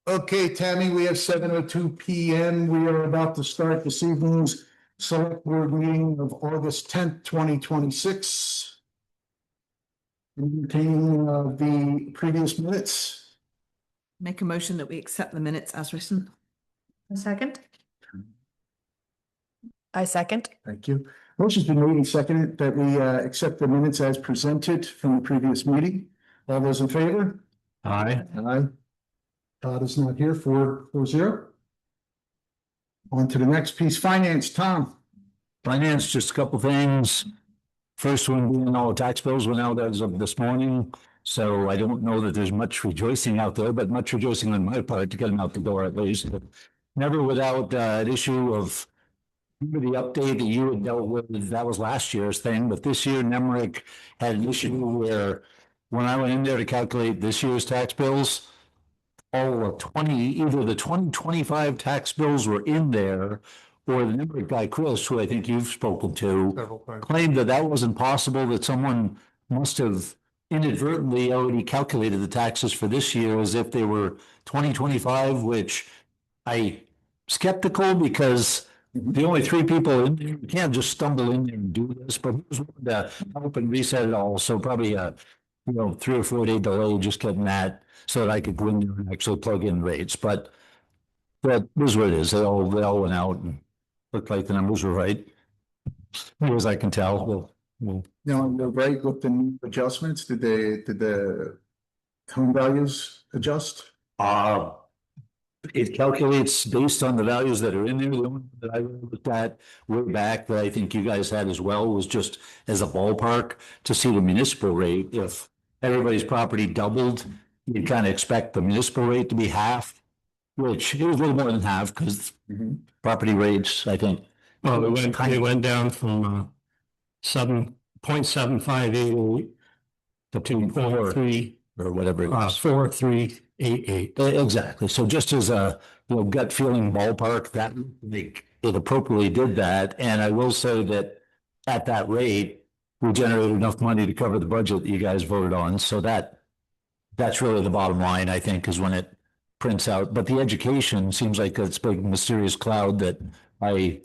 Okay, Tammy, we have 7:02 PM. We are about to start this evening's select board meeting of August 10th, 2026. Maintaining the previous minutes. Make a motion that we accept the minutes as written. A second? I second. Thank you. Motion's been made and seconded that we accept the minutes as presented from the previous meeting. All those in favor? Aye. Aye. Todd is not here, 4-0. On to the next piece, finance, Tom. Finance, just a couple things. First one being all the tax bills went out as of this morning. So I don't know that there's much rejoicing out there, but much rejoicing on my part to get them out the door at least. But never without an issue of the update that you had dealt with. That was last year's thing, but this year Nemrick had an issue where when I went in there to calculate this year's tax bills, all of either the 2025 tax bills were in there, or the Nemrick guy, Chris, who I think you've spoken to, claimed that that wasn't possible, that someone must have inadvertently already calculated the taxes for this year as if they were 2025, which I skeptical because the only three people in there, you can't just stumble in there and do this, but it was to help and reset it all. So probably 3 or 4 day delay just getting that so that I could go in there and actually plug in rates. But that was what it is. They all went out and looked like the numbers were right. As far as I can tell. We'll They're right with the new adjustments. Did the home values adjust? It calculates based on the values that are in there. The only one that I looked at way back that I think you guys had as well was just as a ballpark to see the municipal rate. If everybody's property doubled, you'd kind of expect the municipal rate to be half, which it was a little more than half because property rates, I think. Well, they went down from 7.7588 to 0.43 or whatever it was. 4388. Exactly. So just as a gut feeling ballpark, that it appropriately did that. And I will say that at that rate, we generated enough money to cover the budget that you guys voted on. So that's really the bottom line, I think, is when it prints out. But the education seems like it's a big mysterious cloud that I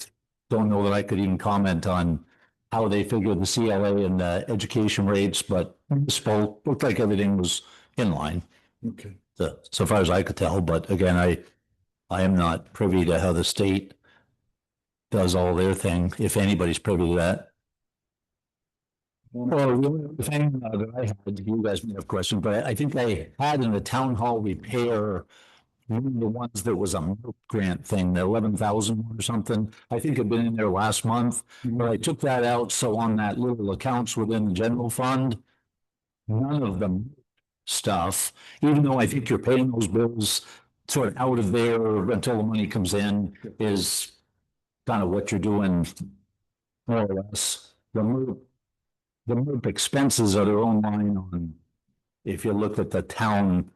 don't know that I could even comment on how they figured the CLA and the education rates, but municipal looked like everything was in line. Okay. So far as I could tell, but again, I am not privy to how the state does all their thing, if anybody's privy to that. Well, the only thing that I had, you guys may have questions, but I think I had in the town hall repair, one of the ones that was a MIRP grant thing, the 11,000 or something. I think had been in there last month, but I took that out. So on that little accounts within the general fund, none of them stuff, even though I think you're paying those bills sort of out of there until the money comes in, is kind of what you're doing more or less. The MIRP expenses are their own line on, if you look at the town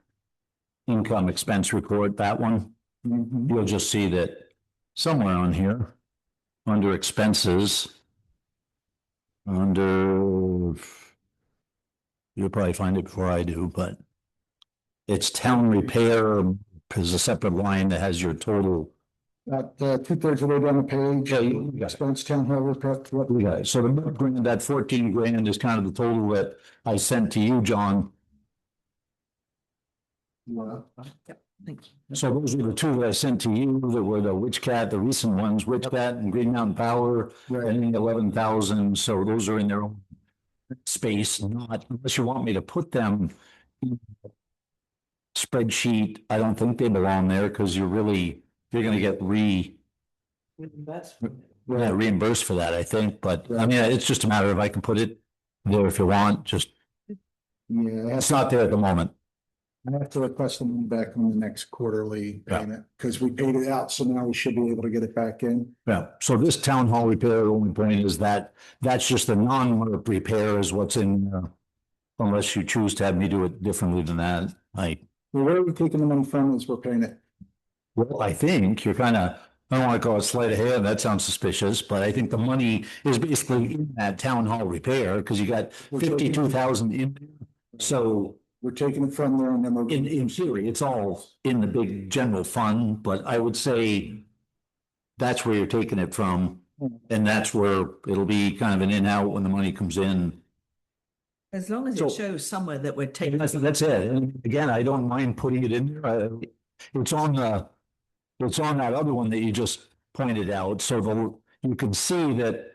income expense report, that one, you'll just see that somewhere on here, under expenses, you'll probably find it before I do, but it's town repair is a separate line that has your total. About 2/3 of the way down the page. Yeah, you got it. Expense town hall repair. Yeah, so the MIRP grant, that 14 grand is kind of the total that I sent to you, John. Yep, thank you. So those were the two that I sent to you that were the Witch Cat, the recent ones, Witch Cat and Green Mountain Power, and 11,000. So those are in their own space, not unless you want me to put them in the spreadsheet. I don't think they belong there because you're going to get reimbursed for that, I think. But I mean, it's just a matter of I can put it there if you want. Just it's not there at the moment. I have to request the money back on the next quarterly payment because we paid it out. So now we should be able to get it back in. Yeah. So this town hall repair, the only point is that that's just the non-MIRP repair is what's in, unless you choose to have me do it differently than that. Well, where are we taking the money from as we're paying it? Well, I think you're kind of, I don't want to call it sleight of hand. That sounds suspicious, but I think the money is basically in that town hall repair because you got 52,000 in there. So We're taking it from there and then we're. In theory, it's all in the big general fund, but I would say that's where you're taking it from. And that's where it'll be kind of an in-out when the money comes in. As long as So- it shows somewhere that we're And taking. that's it. And again, I don't mind putting it in there. It's on that other one that you just pointed out. So you can see that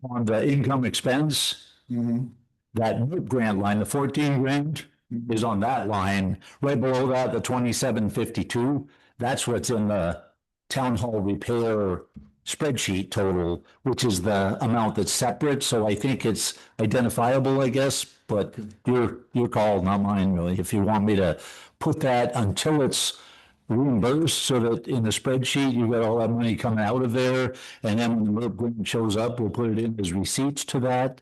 on the income expense, Mhm. that MIP grant line, the 14 grand is on that line. Right below that, the 2752, that's what's in the town hall repair spreadsheet total, which is the amount that's separate. So I think it's identifiable, I guess, but your call, not mine really. If you want me to put that until it's reimbursed so that in the spreadsheet, you got all that money coming out of there. And then when the MIP grant shows up, we'll put it in as receipts to that.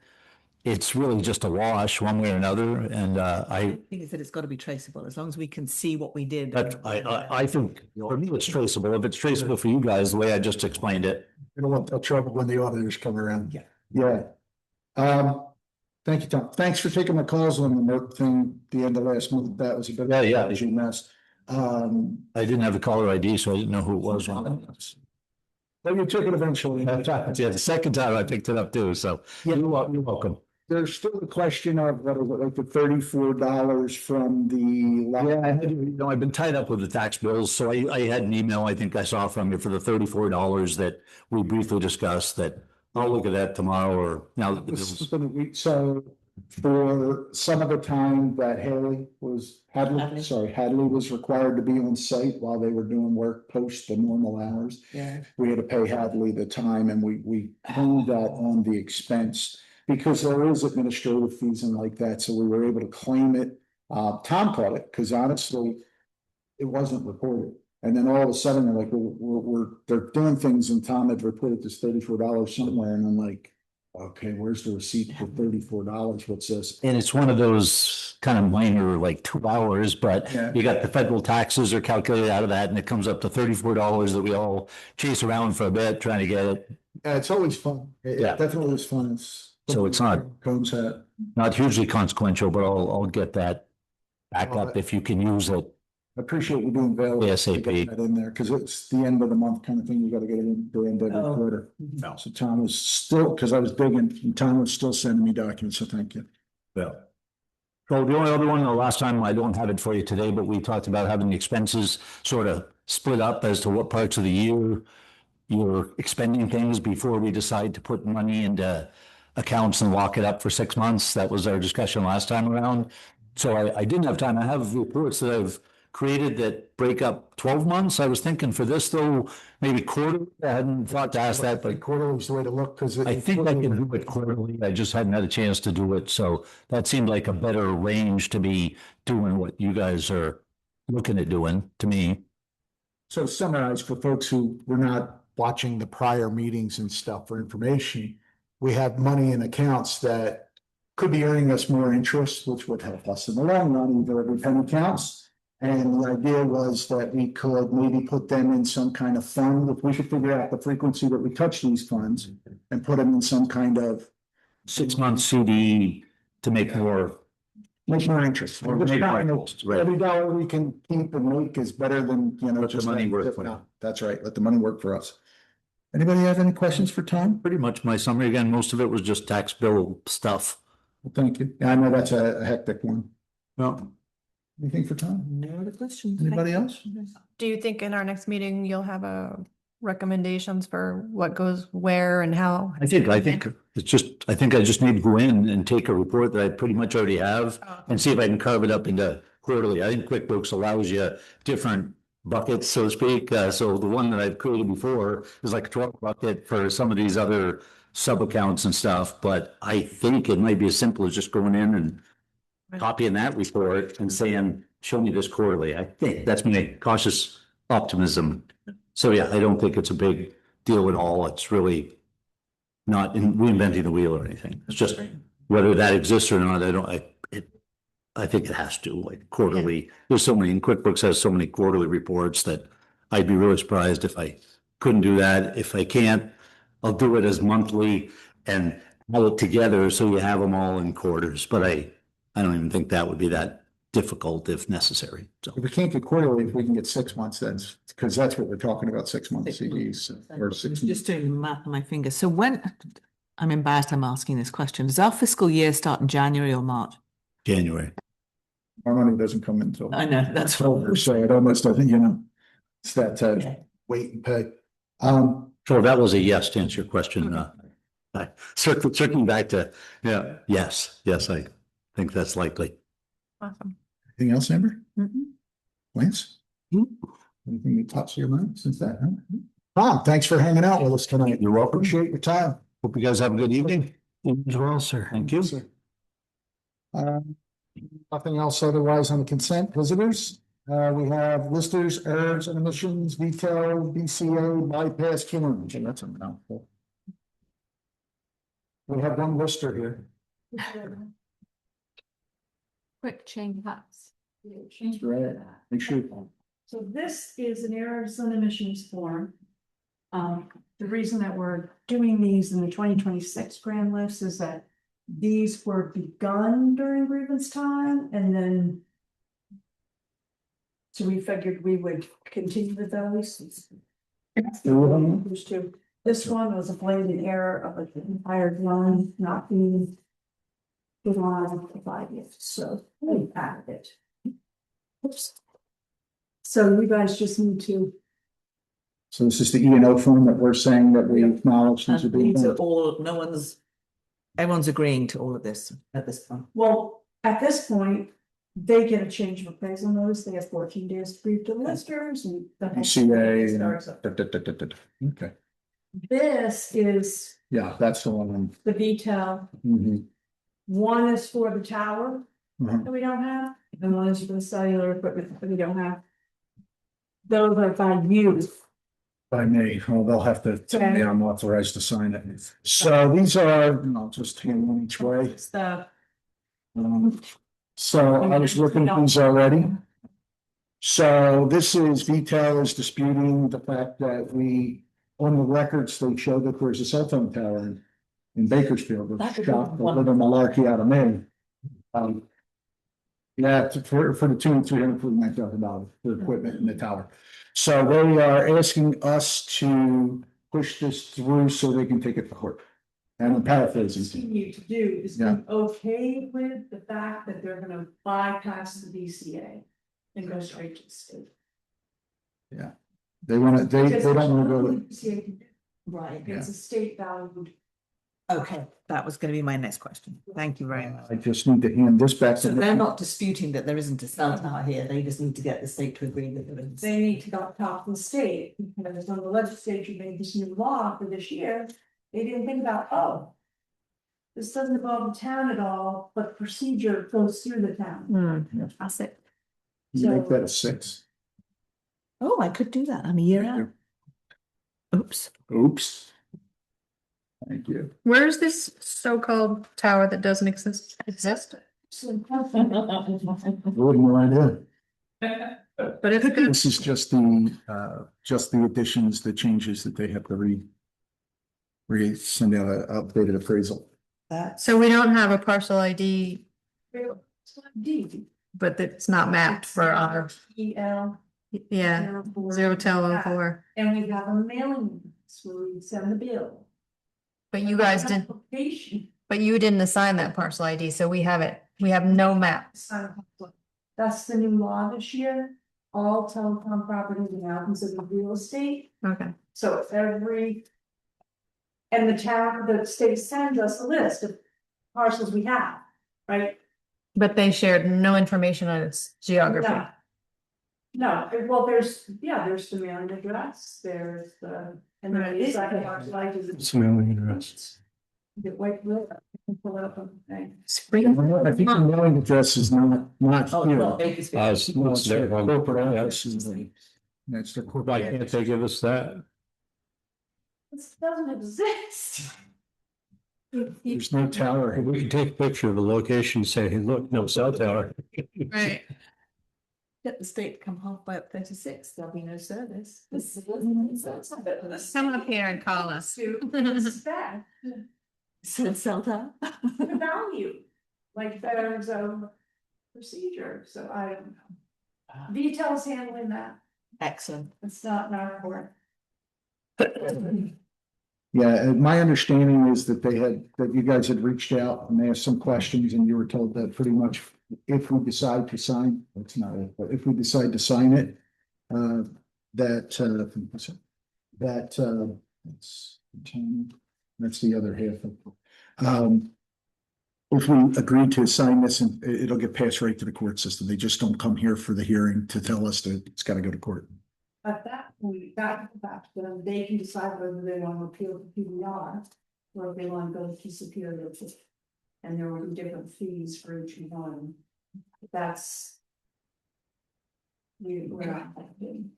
It's really just a wash one way or another. And I think is that it's got to be traceable, as long as we can see what we did. I think for me, it's traceable. If it's traceable for you guys, the way I just explained it. You don't want that trouble when the auditors come around. Yeah. Yeah. Thank you, Tom. Thanks for taking my calls on the Merck thing, the end of last month. That was a bit. Yeah. of a mess. I didn't have the caller ID, so I didn't know who it was. But you took it eventually. Yeah, the second time I picked it up too, so Yeah. you're welcome. There's still the question of what is it, like the $34 from the. Yeah, I've been tied up with the tax bills, so I had an email I think I saw from you for the $34 that we briefly discussed that I'll look at that tomorrow or now that the bills. So for some of the time that Hadley was required to be on site while they were doing work post the normal hours. Yeah. We had to pay Hadley the time and we claimed that on the expense because there is administrative fees and like that. So we were able to claim it. Tom caught it because honestly, it wasn't reported. And then all of a sudden they're like, they're doing things and Tom had reported this $34 somewhere. And I'm like, okay, where's the receipt for $34? What's this? And it's one of those kind of minor, like 2 hours, but Yeah. you got the federal taxes are calculated out of that and it comes up to $34 that we all chase around for a bit trying to get it. Yeah, it's always fun. It Yeah. definitely is fun. So it's not- Combs hat. Not hugely consequential, but I'll get that back up if you can use it. I appreciate you being available. to ASAP. get that in there, because it's the end of the month kind of thing. You gotta get it in the end of the Oh. quarter. No. So Tom was still, because I was digging, and Tom was still sending me documents, so thank you. Yeah. So the only other one, the last time, I don't have it for you today, but we talked about having the expenses sort of split up as to what parts of the year you're expending things before we decide to put money into accounts and lock it up for 6 months. That was our discussion last time around. So I didn't have time. I have reports that I've created that break up 12 months. I was thinking for this though, maybe quarterly. I hadn't thought to ask that, but Quarterly is the way to look, because. I think I can do it quarterly. I just hadn't had a chance to do it. So that seemed like a better range to be doing what you guys are looking at doing to me. So to summarize for folks who were not watching the prior meetings and stuff for information, we have money in accounts that could be earning us more interest, which would help us in the long run, either every penny counts. And the idea was that we could maybe put them in some kind of fund, if we could figure out the frequency that we touch these funds and put them in some kind of 6 month CD to make more. make more interest. Or make more, right. Every dollar we can keep and make is better than, Let the just money letting work it for go. you. That's right. Let the money work for us. Anybody have any questions for Tom? Pretty much my summary. Again, most of it was just tax bill stuff. Well, thank you. Yeah, I know that's a hectic one. Well, Anything for Tom? No other questions? Anybody else? Do you think in our next meeting you'll have recommendations for what goes where and how? I think it's just, I think I just need to go in and take a report that I pretty much already have and see if I can carve it up into quarterly. I think QuickBooks allows you different buckets, so to speak. So the one that I've created before is like a 12 bucket for some of these other sub accounts and stuff. But I think it might be as simple as just going in and copying that report and saying, show me this quarterly. I think that's my cautious optimism. So yeah, I don't think it's a big deal at all. It's really not reinventing the wheel or anything. It's just whether that exists or not. I think it has to, like quarterly. There's so many, and QuickBooks has so many quarterly reports that I'd be really surprised if I couldn't do that. If I can't, I'll do it as monthly and have it together so you have them all in quarters. But I don't even think that would be that difficult if necessary. So If we can't get quarterly, if we can get 6 months, that's, because that's what we're talking about, 6 months 6 CDs I or was 6 just months. doing the math on my fingers. So when, I'm embarrassed I'm asking this question. Does our fiscal year start in January or March? January. Our money doesn't come until I know, that's October, so it almost doesn't, it's that Yeah. wait and pay. So that was a yes to answer your question. Circling back to, yeah, yes, I think that's likely. Awesome. Anything else, Amber? Mhm. Lance? Hmm. Anything that tops your mind since that? Huh? Tom, thanks for hanging out with us tonight. You're welcome. Appreciate your time. Hope you guys have a good evening. As well, sir. Thank you. Nothing else otherwise on the consent visitors. We have listers, errors and omissions, detail, BCA, bypass, killing, and that's a mouthful. We have one lister here. Quick chain cuts. That's right. Make sure. So this is an errors and emissions form. The reason that we're doing these in the 2026 grand list is that these were begun during grievance time and then. So we figured we would continue with those. There's two. This one was a blatant error of an entire line not being. Put on for 5 years, so we added it. Oops. So you guys just need to. So this is the E&O form that we're saying that we acknowledge these are And being these are done. all, everyone's agreeing to all of this at this point. Well, at this point, they get a change of appraisal notice, they have 14 days to brief the listers and. the whole BCA. thing starts up. Okay, This is yeah, that's the one. the detail, Mhm. one is for the tower Uh-huh. that we don't have, and one is for the cellular equipment that we don't have. Those are by you. By me, well, they'll have to tell me Okay. I'm authorized to sign it. So these are, I'll just hand one each way. It's the. So I was looking at these already. So this is detail is disputing the fact that we, on the records, they show that there's a cell phone tower in Bakersfield. That That would shot be a little malarkey out of me. Yeah, for the $2,349,000 for equipment in the tower. So they are asking us to push this through so they can take it to court. And I'm paraphrasing. Asking you to do is be Yeah. okay with the fact that they're gonna bypass the DCA and go straight to the state. They want to, they don't want to go to. DCA, right, it's a state valued. Okay, that was gonna be my next question. Thank you very much. I just need to hand this back to. So they're not disputing that there isn't a cell tower here, they just need to get the state to agree that there is. They need to go talk to the state, because when the legislature made this new law for this year, they didn't think about, oh. This doesn't involve the town at all, but the procedure goes through the town. That's it. You make that a 6. Oh, I could do that, I'm a year out. Oops. Oops. Thank you. Where is this so-called tower that doesn't exist? So- Wouldn't no idea. But it's good. This is just the additions, the changes that they have to send out an updated appraisal. That's, So we don't have a parcel ID, D. but it's not mapped for our, EL. yeah, 01004. And we have a mailing list where we send the bill. But you guys didn't, Application. but you didn't assign that parcel ID, so we have it. We have no map. That's the new law this year. All telecom properties are now considered real estate, Okay. so it's every. And the town, the state sends us a list of parcels we have, right? But they shared no information on its geography. No. No, well, there's the mailing address, there's the, and then it's like It's mailing address. The white river, I can pull it up on the thing. I think the mailing address is not oh, here. well, Bakersfield. No, It's it's their their home. corporate office. That's their corporate. Why can't they give us that? This doesn't exist. There's no tower. We can take a picture of the location, say, hey, look, no cell tower. Right. Get the state to come halfway up 36, there'll be no service. Come up here and call us. It's bad, So cell tower. the value, like there's procedure, so I don't know. Details handling that, Excellent. it's not in our court. Yeah, and my understanding is that that you guys had reached out and asked some questions and you were told that pretty much if we decide to sign, that's not it, but if we decide to sign it, that's the other half of. If we agree to sign this and it'll get passed right to the court system. They just don't come here for the hearing to tell us that it's got to go to court. At that point, then they can decide whether they want to appeal to PBR or if they want to go to Superior. And there will be different fees for each one. That's. We're not,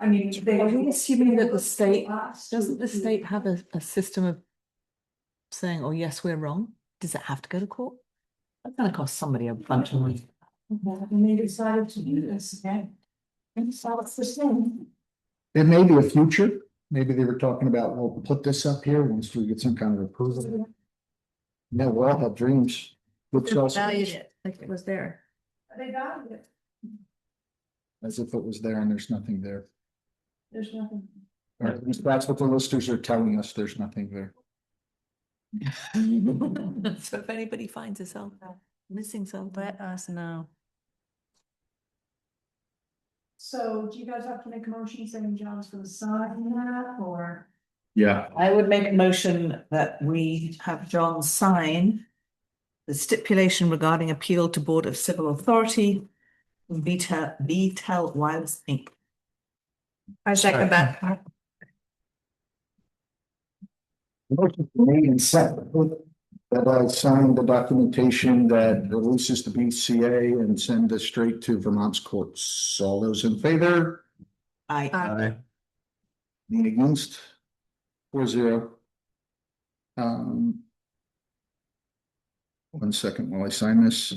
I mean, Are we assuming that the state, Us, doesn't the state have a system of saying, oh, yes, we're wrong? Does it have to go to court? That's gonna cost somebody a bunch of money. And they decided to do this, okay? And so it's the same. It may be a future, maybe they were talking about, we'll put this up here once we get some kind of approval. Yeah, we all have dreams. Which also, Valued it like it was there. They got it, as if it was there and there's nothing there. there's nothing. Or at least that's what the listers are telling us, there's nothing there. So if anybody finds herself missing something. Let us know. So do you guys have to make a motion saying John's gonna sign that or? Yeah. I would make a motion that we have John sign the stipulation regarding appeal to Board of Civil Authority, VTEL Wives Inc. I second that. Motion made and seconded that I signed the documentation that releases the BCA and send this straight to Vermont's courts. All those in favor? I, Aye. Any against? 4-0. 1 second while I sign this.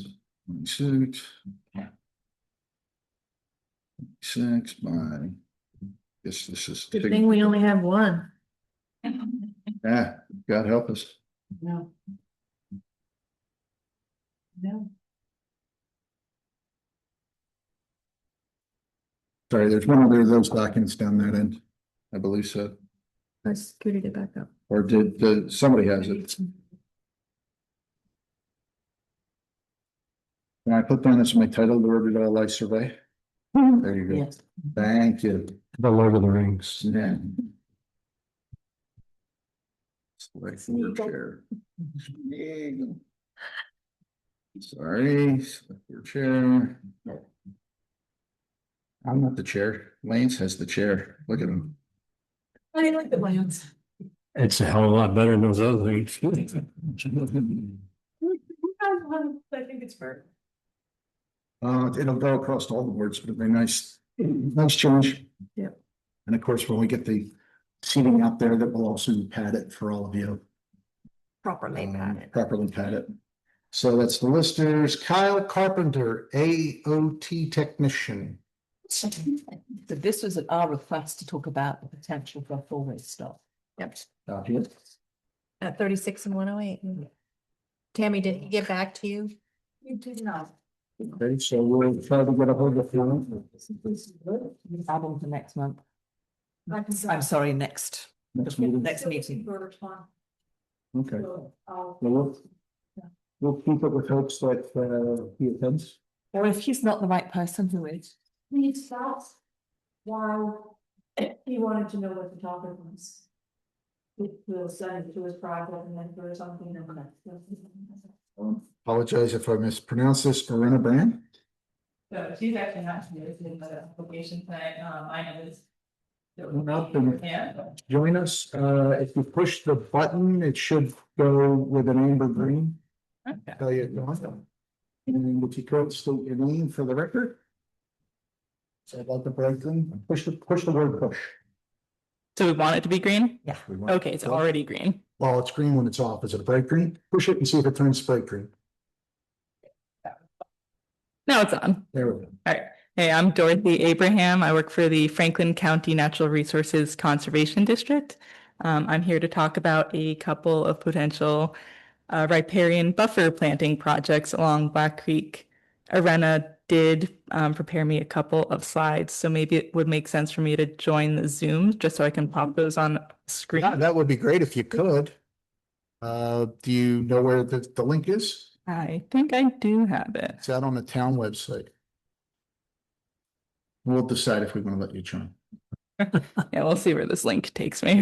26. 6 by. Guess this is. Good thing we only have one. Yeah, God help us. No. No. Sorry, there's one other of those documents down that end. I believe so. I scooted it back up. Or did somebody has it? Can I put down as my title, the Riverdale Life Survey? There you go. yes. Thank you. The Lord of the Rings. Yeah. Select board chair. Sorry, select board chair. I'm not the chair. Lane's has the chair. Look at him. I like the plans. It's a hell of a lot better than those other things. I think it's fair. It'll go across all the boards, but it'll be nice, nice change. Yep. And of course, when we get the seating out there, that will also pad it for all of you. Properly padded. Properly pad it. So that's the listers. Kyle Carpenter, AOT technician. So this was at our request to talk about the potential for a four-way stop. Yep. Out here. At 36 and 108. Tammy, did he get back to you? You did not. Okay, so we'll try to get a hold of him. Album for next month. I'm I'm sorry, next Next meeting. meeting. Okay. So I'll. Well, we'll keep it with hopes that he attends. Or if he's not the right person, who is? Please stop. Why he wanted to know what the topic was. We'll send it to his project and then for something. Apologize if I mispronounce this, Marina Brand. So she's actually not here in the application tonight, I know this. Come up and Yeah, join us. If you push the button, it should go with an amber green. okay. Tell you it's on. And would you could state your name for the record? So about the bright green, push the word push. So we want it to be green? Yeah. We want- Okay, it's already green. Well, it's green when it's off. Is it a bright green? Push it and see if it turns bright green. Now it's on. There we go. Hey, I'm Dorothy Abraham. I work for the Franklin County Natural Resources Conservation District. I'm here to talk about a couple of potential riparian buffer planting projects along Black Creek Arena did prepare me a couple of slides, so maybe it would make sense for me to join the Zoom just so I can pop those on screen. Yeah, that would be great if you could. Do you know where the link is? I think I do have it. It's out on the town website. We'll decide if we want to let you join. Yeah, we'll see where this link takes me.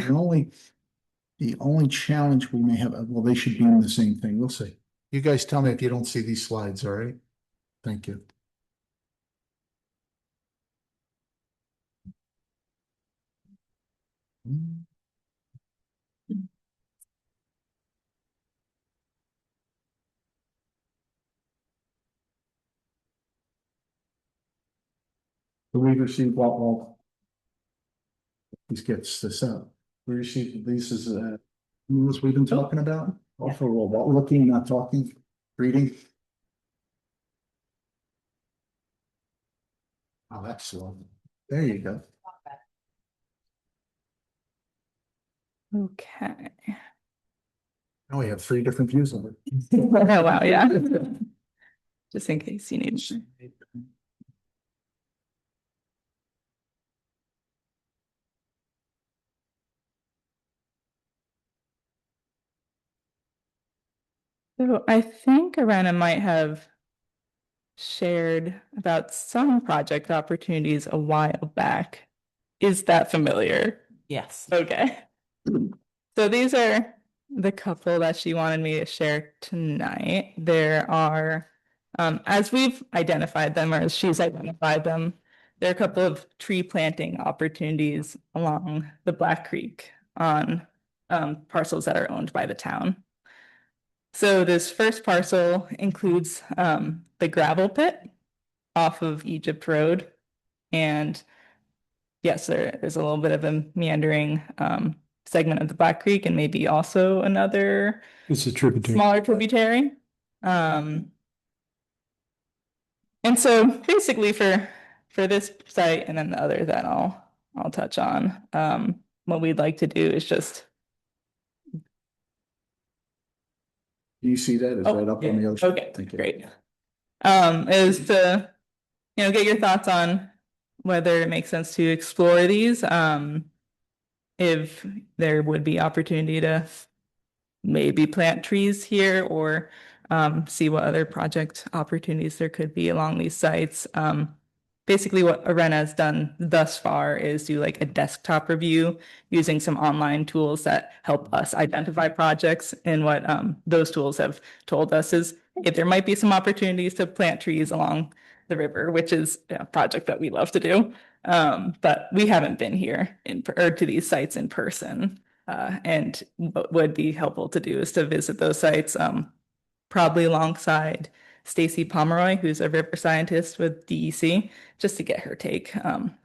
The only challenge we may have, well, they should be in the same thing. We'll see. You guys tell me if you don't see these slides, all right? Thank you. So we received well, these gets this up. We received these as what we've been talking about. Also, about looking, not talking, reading. Oh, that's slow. There you go. Okay. Now we have 3 different views of it. Oh, wow, yeah. Just in case you need. So I think Arena might have shared about some project opportunities a while back. Is that familiar? Yes. Okay. So these are the couple that she wanted me to share tonight. There are, as we've identified them, or as she's identified them, there are a couple of tree planting opportunities along the Black Creek on parcels that are owned by the town. So this first parcel includes the gravel pit off of Egypt Road. And yes, there's a little bit of a meandering segment of the Black Creek and maybe also another It's a tributary. smaller tributary. And so basically for this site and then the other that I'll touch on, what we'd like to do is just. Do you see that? Is that up on the ocean? Okay, Thank you. great. Is to, get your thoughts on whether it makes sense to explore these. If there would be opportunity to maybe plant trees here or see what other project opportunities there could be along these sites. Basically what Arena has done thus far is do like a desktop review using some online tools that help us identify projects. And what those tools have told us is if there might be some opportunities to plant trees along the river, which is a project that we love to do. But we haven't been here or to these sites in person. And what would be helpful to do is to visit those sites, probably alongside Stacy Pomeroy, who's a river scientist with DEC, just to get her take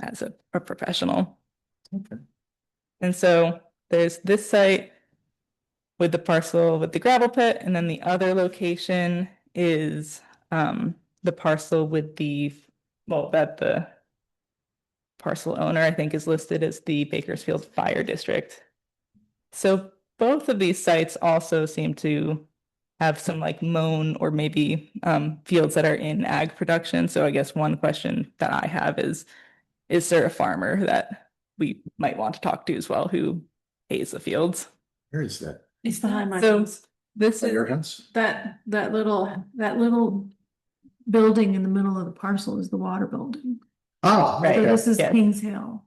as a professional. Okay. And so there's this site with the parcel with the gravel pit, and then the other location is the parcel with that the parcel owner I think is listed as the Bakersfield Fire District. So both of these sites also seem to have some like mown or maybe fields that are in ag production. So I guess one question that I have is there a farmer that we might want to talk to as well who pays the fields? Where is that? It's the high So margins. this Your is, house? That little building in the middle of the parcel is the water building. Oh, Right. So okay. this is Yeah. Kings Hill.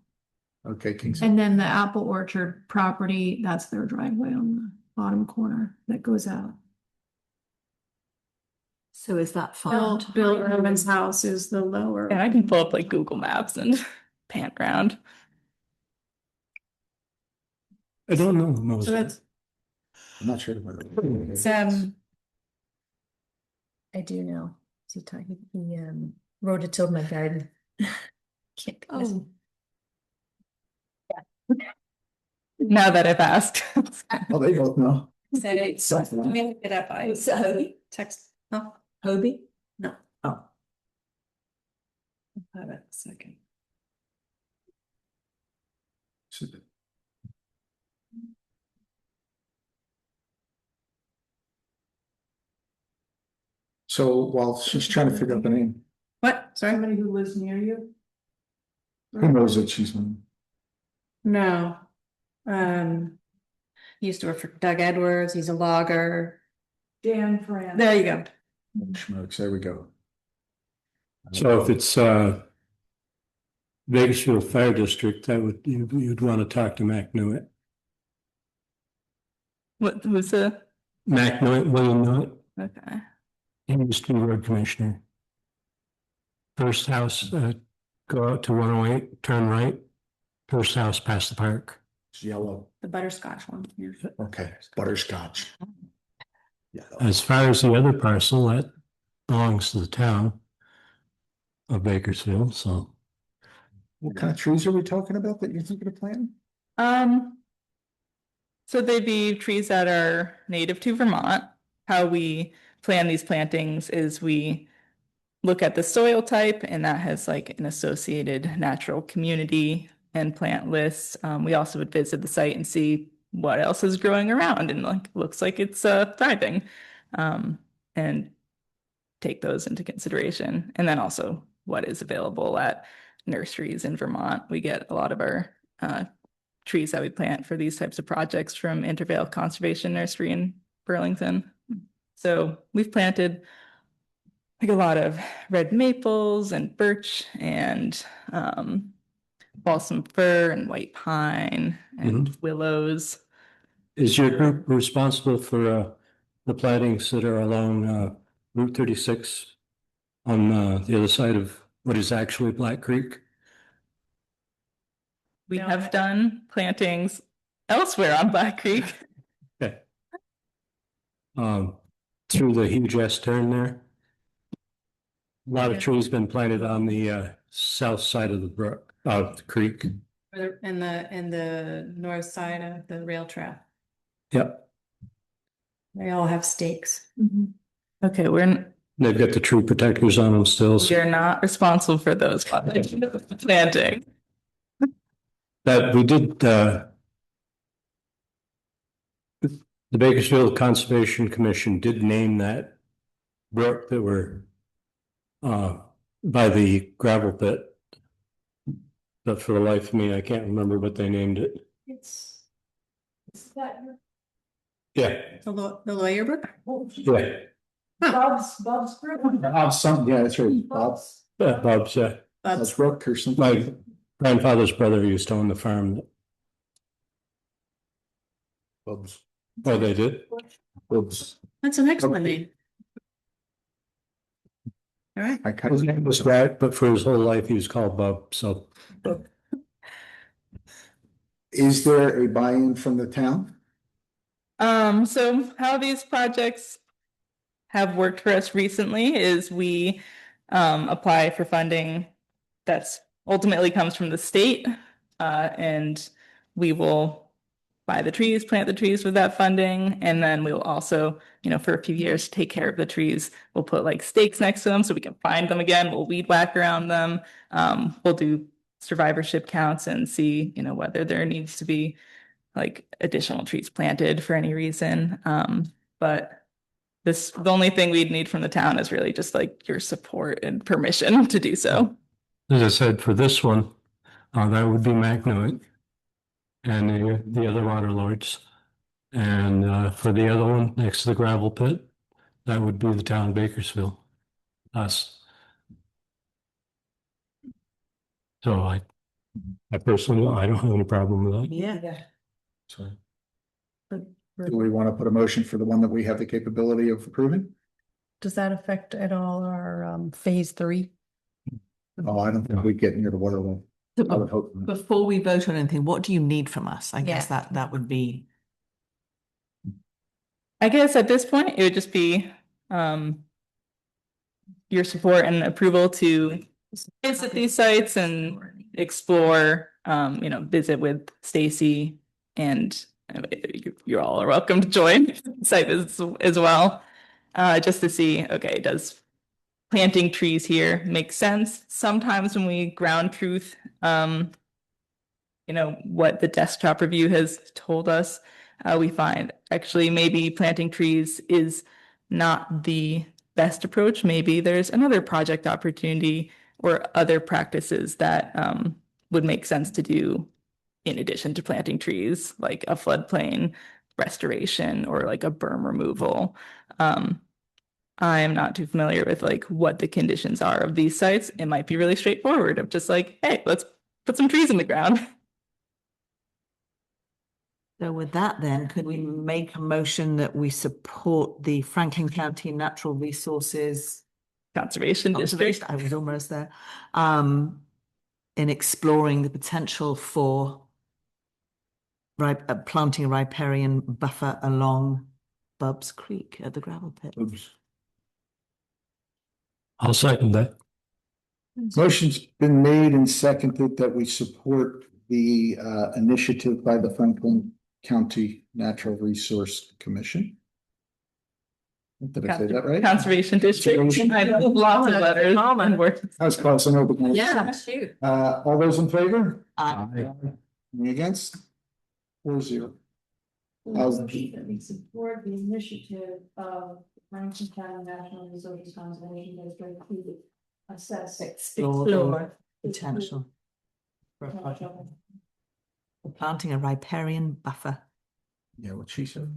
Okay, Kings. And then the apple orchard property, that's their driveway on the bottom corner that goes out. So is that Bill Irvin's house is the lower. and I can pull up like Google Maps and pan around. I don't know who knows So that. that's, I'm not sure about it. it's, I do know. He wrote it till my garden. Can't oh, Now that I've asked. Oh, they both know. Said it. So- Let me look it up. I text. Oh, Hobie? no. Oh. Hold on a second. So while she's trying to figure out the name, What? Sorry? Somebody who lives near you? Who knows that she's, No. He used to work for Doug Edwards. He's a logger. Dan Fran. There you go. schmucks, there we go. So if it's Bakersfield Fire District, that would, you'd want to talk to Mac Newitt. Who's the, Mac Newitt, William Newitt, okay. he used to be road commissioner. First house, go out to 108, turn right, first house past the park. It's yellow, The butterscotch one. okay, butterscotch. Yeah, As far as the other parcel, that belongs to the town of Bakersfield, so. what kind of trees are we talking about that you're thinking of planting? So they'd be trees that are native to Vermont. How we plan these plantings is we look at the soil type, and that has like an associated natural community and plant lists. We also would visit the site and see what else is growing around, and like looks like it's thriving, and take those into consideration. And then also what is available at nurseries in Vermont. We get a lot of our trees that we plant for these types of projects from Intervale Conservation Nursery in Burlington. So we've planted like a lot of red maples and birch and balsam fir and white pine and willows. Is your group responsible for the plantings that are along Route 36 on the other side of what is actually Black Creek? We have done plantings elsewhere on Black Creek. Okay. Through the huge S turn there. A lot of trees been planted on the south side of the brook, of the creek. And the north side of the rail trail. Yep, They all have stakes. Okay, they've got the tree protectors on them still. So we're not responsible for those planting. that we did, the Bakersfield Conservation Commission did name that brook that were by the gravel pit. But for the life of me, I can't remember what they named it. Is that Yeah, The lawyer brook? yeah, Bob's Brook? Bob's something, yeah, that's right, Bob's, Bob's, Bob's Brook or something. my grandfather's brother used to own the farm. Bob's, Oh, they did? Bob's. That's an excellent name. All right. I kind His name was that, but for his whole life, he was called Bob, so. Is there a buy-in from the town? So how these projects have worked for us recently is we apply for funding that's ultimately comes from the state, and we will buy the trees, plant the trees with that funding, and then we'll also, for a few years, take care of the trees. We'll put like stakes next to them so we can find them again. We'll weed whack around them. We'll do survivorship counts and see, whether there needs to be like additional trees planted for any reason. But the only thing we'd need from the town is really just like your support and permission to do so. As I said, for this one, that would be Mac Newitt and the other water lords. And for the other one, next to the gravel pit, that would be the town of Bakersfield, us. So I personally, I don't have any problem with that. Yeah. So. Do we want to put a motion for the one that we have the capability of approving? Does that affect at all our phase 3? Oh, I don't think we get near the water line. I would hope not. Before we vote on anything, what do you need from us? I guess Yeah. that would be. I guess at this point, it would just be your support and approval to visit these sites and explore, visit with Stacy, and you all are welcome to join site visits as well. Just to see, okay, does planting trees here make sense? Sometimes when we ground truth, what the desktop review has told us, we find actually maybe planting trees is not the best approach. Maybe there's another project opportunity or other practices that would make sense to do in addition to planting trees, like a floodplain restoration or like a berm removal. I'm not too familiar with like what the conditions are of these sites. It might be really straightforward of just like, hey, let's put some trees in the ground. So with that then, could we make a motion that we support the Franklin County Natural Resources Conservation District. I was almost there. In exploring the potential for planting a riparian buffer along Bubbs Creek at the gravel pit. I'll second that. Motion's been made and seconded that we support the initiative by the Franklin County Natural Resource Commission. Did I say that right? Conservation District. I know lots of letters and words. That was close. I know, but- Yeah, shoot. All those in favor? Aye. Any against? 4-0. That we support the initiative of Franklin County National Resources Conservation District to assess Explore potential for a project. For planting a riparian buffer. Yeah, what she said.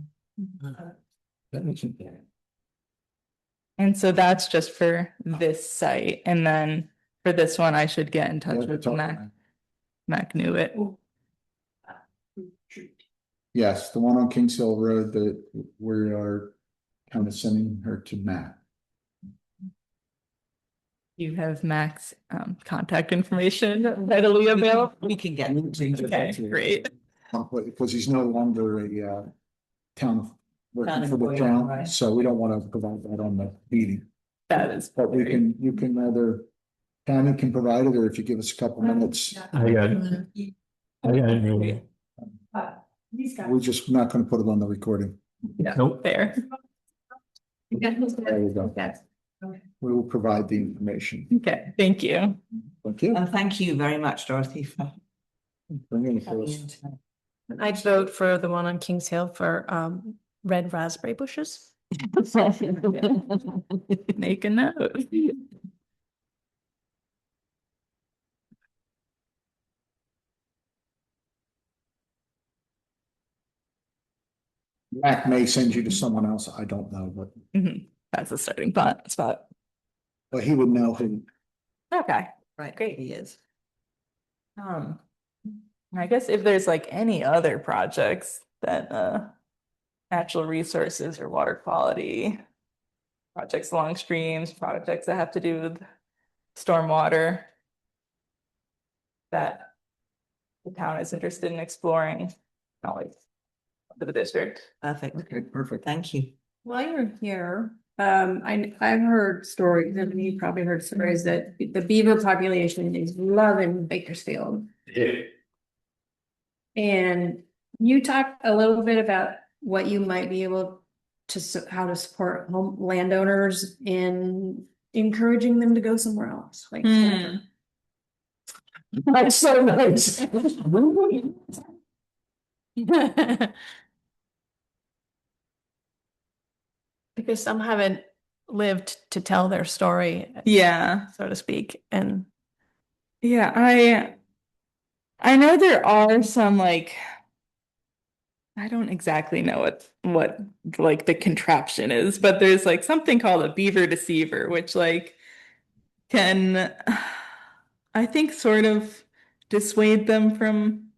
And so that's just for this site. And then for this one, I should get in touch with Mac Newitt. Yes, the one on Kings Hill Road that we are kind of sending her to Matt. You have Mac's contact information readily available. We can get. Okay, great. Because he's no longer a town working for the employee, town, right. so we don't want to provide that on the meeting. That is. But we can, you can either, Tammy can provide it, or if you give us a couple minutes, I got it. I got it. these guys. we're just not going to put it on the recording. Yeah, Nope. fair. There you go. We will provide the information. Okay, thank you. Thank you. And thank you very much, Dorothy, for Bringing it coming to us. in tonight. I'd vote for the one on Kings Hill for red raspberry bushes. Make a note. Mac may send you to someone else. I don't know, Mhm. That's a starting spot. but he would know who. Okay. Right, Great. he is. I guess if there's like any other projects that natural resources or water quality projects along streams, projects that have to do with stormwater that the town is interested in exploring, always to the district. Perfect. Okay, perfect. Thank you. While you're here, I've heard stories, and you probably heard stories that the beaver population is loving Bakersfield. And you talk a little bit about what you might be able to, how to support home landowners in encouraging them to go somewhere else, like. That's so nice. Because some haven't lived to tell their story, Yeah. so to speak, and Yeah, I know there are some like I don't exactly know what like the contraption is, but there's like something called a beaver deceiver, which like can I think sort of dissuade them from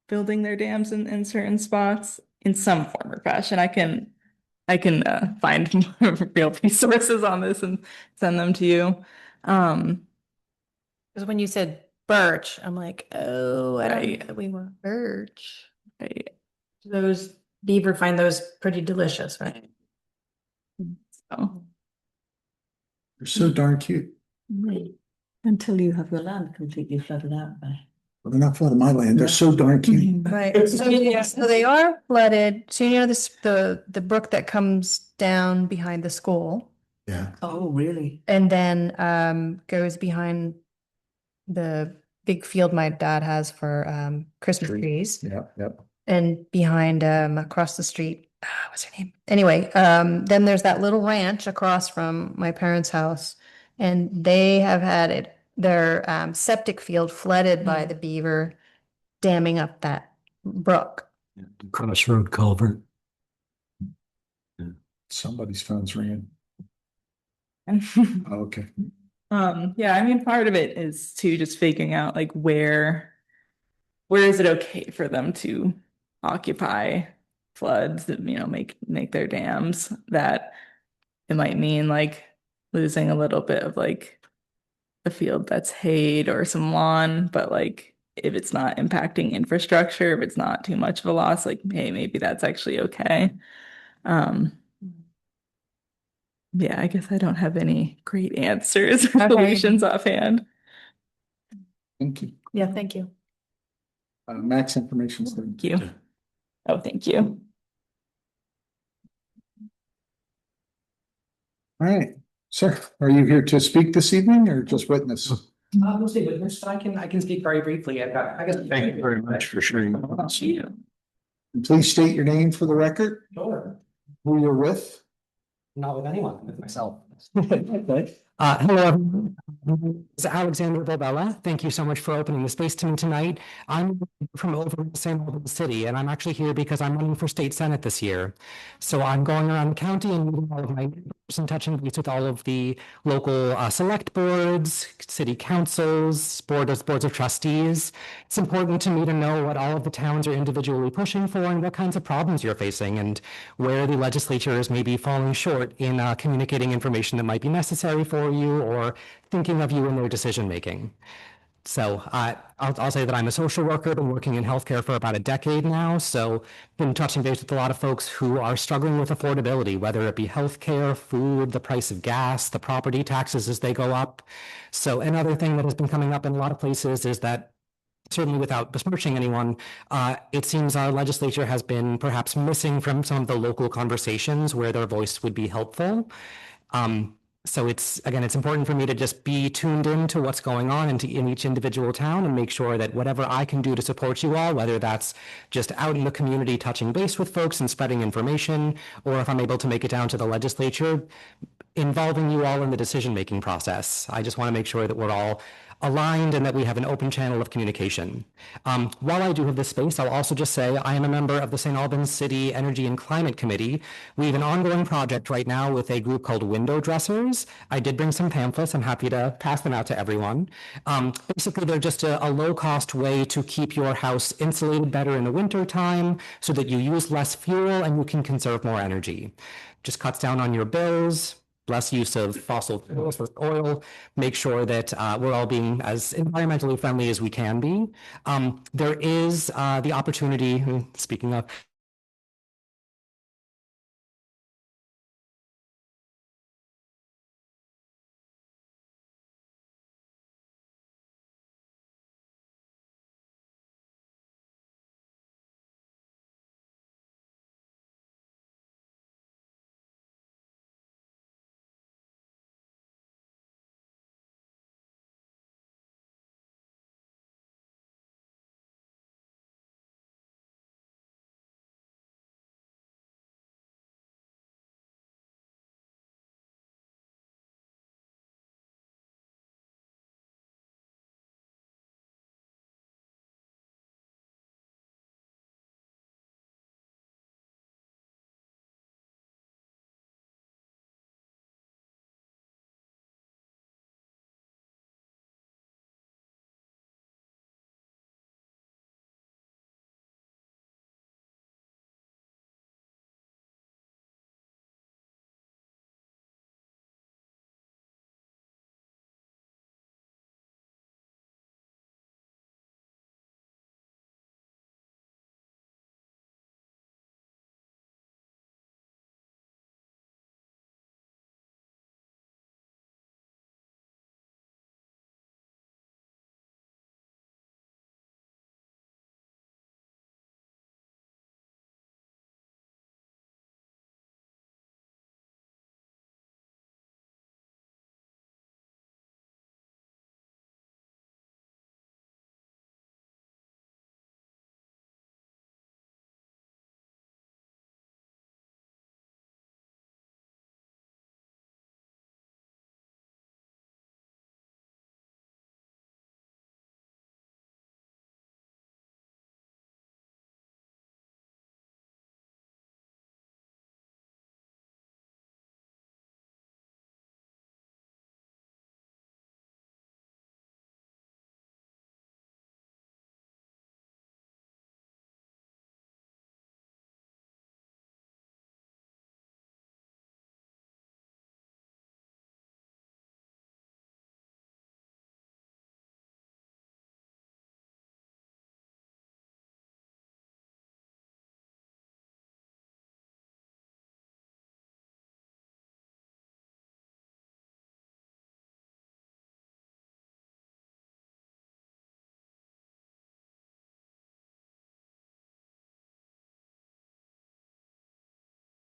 building their dams in certain spots in some form or fashion. I can find more real resources on this and send them to you. because when you said birch, I'm like, oh, I don't know Right. that we want birch. Right. Those beaver find those pretty delicious, right? So, You're so darn cute. Until you have your land completely flooded out by. Well, they're not flooding my land. They're so darn cute. Right, so they are flooded, so you know this, the brook that comes down behind the school Yeah. Oh, really? and then goes behind the big field my dad has for Christmas trees. Yeah, yep. And behind across the street what's her name? Anyway, then there's that little ranch across from my parents' house, and they have had their septic field flooded by the beaver damming up that brook. Crossroad culvert. Somebody's phone's ringing. Okay. Yeah, I mean, part of it is to just figuring out like where is it okay for them to occupy floods that, make their dams, that it might mean like losing a little bit of like a field that's hayed or some lawn, but like if it's not impacting infrastructure, if it's not too much of a loss, like, hey, maybe that's actually okay. Yeah, I guess I don't have any great answers or solutions offhand. Thank you. Yeah, thank you. Max information. Thank you. Oh, thank you. All right, sir, are you here to speak this evening or just witness? Mostly witness, I can speak very briefly. Thank you very much for sharing. You. And please state your name for the record, Sure. who you're with. Not with anyone, with myself. Hello, everyone. It's Alexander Bobella. Thank you so much for opening the space to me tonight. I'm from over in St. Albans City, and I'm actually here because I'm running for state senate this year. So I'm going around the county and meeting all of my neighbors and touching base with all of the local select boards, city councils, boards of trustees. It's important to me to know what all of the towns are individually pushing for and what kinds of problems you're facing and where the legislature is maybe falling short in communicating information that might be necessary for you or thinking of you in their decision making. So I'll say that I'm a social worker, been working in healthcare for about a decade now. So been touching base with a lot of folks who are struggling with affordability, whether it be healthcare, food, the price of gas, the property taxes as they go up. So another thing that has been coming up in a lot of places is that, certainly without besmirching anyone, it seems our legislature has been perhaps missing from some of the local conversations where their voice would be helpful. So it's important for me to just be tuned in to what's going on in each individual town and make sure that whatever I can do to support you all, whether that's just out in the community touching base with folks and spreading information, or if I'm able to make it down to the legislature, involving you all in the decision-making process. I just want to make sure that we're all aligned and that we have an open channel of communication. While I do have this space, I'll also just say I am a member of the St. Albans City Energy and Climate Committee. We have an ongoing project right now with a group called Window Dressers. I did bring some pamphlets. I'm happy to pass them out to everyone. Basically, they're just a low-cost way to keep your house insulated better in the winter time so that you use less fuel and you can conserve more energy. Just cuts down on your bills, less use of fossil fuels with oil, make sure that we're all being as environmentally friendly as we can be. There is the opportunity, speaking of,